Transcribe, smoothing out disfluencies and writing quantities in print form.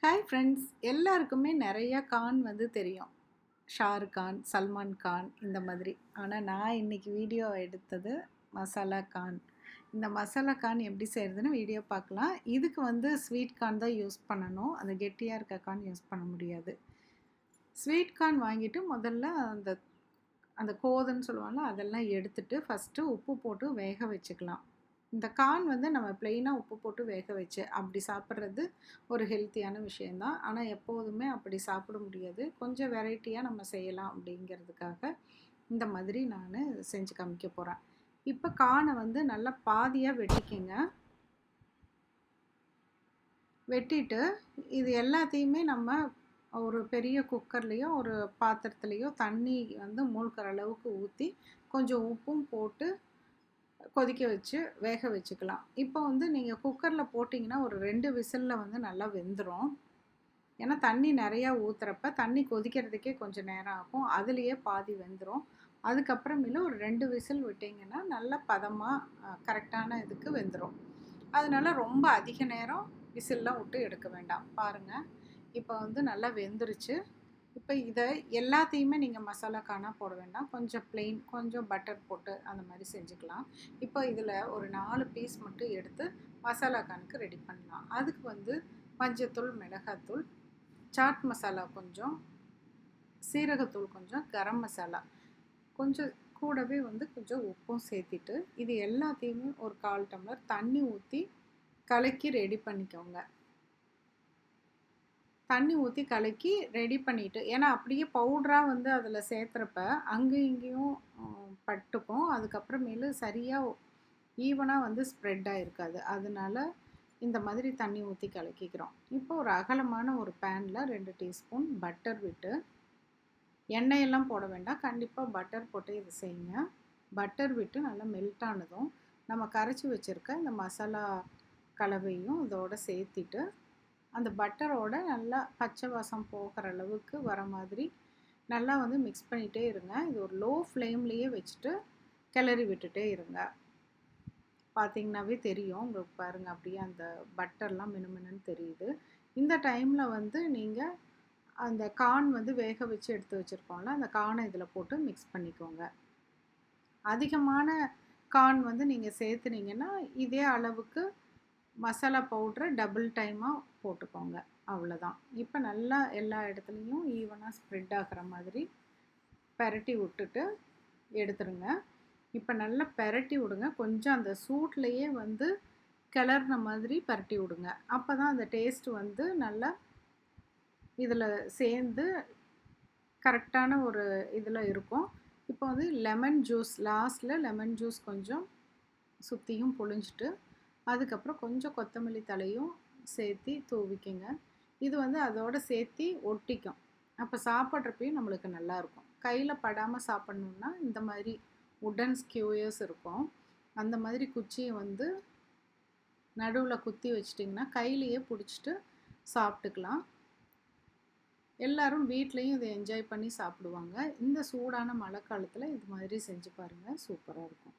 Hi friends, எல்லாருக்குமே நிறைய கான் தெரியும். ஷாருக் கான், சல்மான் கான் இந்த மாதிரி. ஆனால் நான் இன்னைக்கு வீடியோ எடுத்தது மசாலா கான். இந்த மசாலா கான் எப்படி செய்கிறதுன்னு வீடியோ பார்க்கலாம். இதுக்கு ஸ்வீட் கான் தான் யூஸ் பண்ணணும். அந்த கெட்டியாக இருக்க கான் யூஸ் பண்ண முடியாது. ஸ்வீட் கான் வாங்கிட்டு முதல்ல அந்த அந்த கோதுன்னு சொல்லுவாங்க, அதெல்லாம் எடுத்துட்டு ஃபஸ்ட்டு உப்பு போட்டு வேக வச்சுக்கலாம். இந்த கான் நம்ம ப்ளெயினாக உப்பு போட்டு வேக வச்சு அப்படி சாப்பிட்றது ஒரு ஹெல்த்தியான விஷயந்தான். ஆனால் எப்போதுமே அப்படி சாப்பிட முடியாது. கொஞ்சம் வெரைட்டியாக நம்ம செய்யலாம் அப்படிங்கிறதுக்காக இந்த மாதிரி நான் செஞ்சு காமிக்க போகிறேன். இப்போ கானை நல்லா பாதியாக வெட்டிக்கங்க. வெட்டிட்டு இது எல்லாத்தையுமே நம்ம ஒரு பெரிய குக்கர்லேயோ ஒரு பாத்திரத்துலேயோ தண்ணி மூழ்கிற அளவுக்கு ஊற்றி கொஞ்சம் உப்பும் போட்டு கொதிக்க வச்சு வேக வச்சுக்கலாம். இப்போ நீங்கள் குக்கரில் போட்டிங்கன்னா ஒரு 2 விசிலில் நல்லா வெந்துடும். ஏன்னா தண்ணி நிறையா ஊற்றுறப்ப தண்ணி கொதிக்கிறதுக்கே கொஞ்சம் நேரம் ஆகும். அதுலேயே பாதி வெந்துடும். அதுக்கப்புறமேல ஒரு 2 விசில் விட்டிங்கன்னா நல்லா பதமாக கரெக்டான இதுக்கு வெந்துடும். அதனால் ரொம்ப அதிக நேரம் விசில்லாம் விட்டு எடுக்க வேண்டாம். பாருங்கள், இப்போ நல்லா வெந்துருச்சு. இப்போ இதை எல்லாத்தையுமே நீங்கள் மசாலா கானா போட வேண்டாம். கொஞ்சம் ப்ளெயின், கொஞ்சம் பட்டர் போட்டு அந்த மாதிரி செஞ்சுக்கலாம். இப்போ இதில் ஒரு 4 பீஸ் மட்டும் எடுத்து மசாலா கானுக்கு ரெடி பண்ணலாம். அதுக்கு மஞ்சத்தூள், மிளகாத்தூள், சாட் மசாலா கொஞ்சம், சீரகத்தூள் கொஞ்சம், கரம் மசாலா கொஞ்சம், கூடவே கொஞ்சம் உப்பும் சேர்த்திட்டு இது எல்லாத்தையுமே ஒரு 1/4 டம்ளர் தண்ணி ஊற்றி கலக்கி ரெடி பண்ணிக்கோங்க. தண்ணி ஊற்றி கலக்கி ரெடி பண்ணிவிட்டு, ஏன்னா அப்படியே பவுட்ராக அதில் சேர்த்துறப்ப அங்கேயும் இங்கேயும் பட்டுக்கும். அதுக்கப்புறமேலு சரியாக ஈவனாக ஸ்ப்ரெட்டாக இருக்காது. அதனால இந்த மாதிரி தண்ணி ஊற்றி கலக்கிக்கிறோம். இப்போ ஒரு அகலமான ஒரு பேனில் 2 டீஸ்பூன் பட்டர் விட்டு, எண்ணெயெல்லாம் போட வேண்டாம், கண்டிப்பாக பட்டர் போட்டு இது செய்யுங்க. பட்டர் விட்டு நல்லா மெல்ட் ஆனதும் நம்ம கரைச்சி வச்சுருக்க இந்த மசாலா கலவையும் இதோடு சேர்த்திட்டு அந்த பட்டரோட நல்லா பச்சை வாசம் போகிற அளவுக்கு வர மாதிரி நல்லா மிக்ஸ் பண்ணிகிட்டே இருங்க. இது ஒரு லோ ஃப்ளேம்லேயே வச்சுட்டு கிளறி விட்டுட்டே இருங்க. பார்த்திங்கனாவே தெரியும் உங்களுக்கு, பாருங்கள், அப்படியே அந்த பட்டர்லாம் மினுமினுன்னு தெரியுது. இந்த டைமில் நீங்கள் அந்த கான் வேக வச்சு எடுத்து வச்சுருக்கோம்ல, அந்த கானை இதில் போட்டு மிக்ஸ் பண்ணிக்கோங்க. அதிகமான கான் நீங்கள் சேர்த்துனீங்கன்னா இதே அளவுக்கு மசாலா பவுட்ரை டபுள் டைமாக போட்டுக்கோங்க. அவ்வளோதான். இப்போ நல்லா எல்லா இடத்துலையும் ஈவனாக ஸ்ப்ரெட் ஆகிற மாதிரி பெரட்டி விட்டுட்டு எடுத்துருங்க. இப்போ நல்லா பெரட்டி விடுங்க. கொஞ்சம் அந்த சூட்லேயே கிளறின மாதிரி பெரட்டி விடுங்க. அப்போ தான் அந்த டேஸ்ட் நல்லா இதில் சேர்ந்து கரெக்டான ஒரு இதில் இருக்கும். இப்போ லெமன் ஜூஸ், லாஸ்ட்டில் லெமன் ஜூஸ் கொஞ்சம் சுற்றியும் புழிஞ்சிட்டு அதுக்கப்புறம் கொஞ்சம் கொத்தமல்லி தலையும் சேர்த்தி தூவிக்குங்க. இது அதோடு சேர்த்தி ஒட்டிக்கும். அப்போ சாப்பிட்றப்பையும் நம்மளுக்கு நல்லாயிருக்கும். கையில் படாமல் சாப்பிட்ணுன்னா இந்த மாதிரி உட்டன் ஸ்கியூயர்ஸ் இருக்கும், அந்த மாதிரி குச்சியை நடுவில் குத்தி வச்சிட்டிங்கன்னா கையிலையே பிடிச்சிட்டு சாப்பிட்டுக்கலாம். எல்லோரும் வீட்லேயும் இதை என்ஜாய் பண்ணி சாப்பிடுவாங்க. இந்த சூடான மழை காலத்தில் இது மாதிரி செஞ்சு பாருங்கள், சூப்பராக இருக்கும்.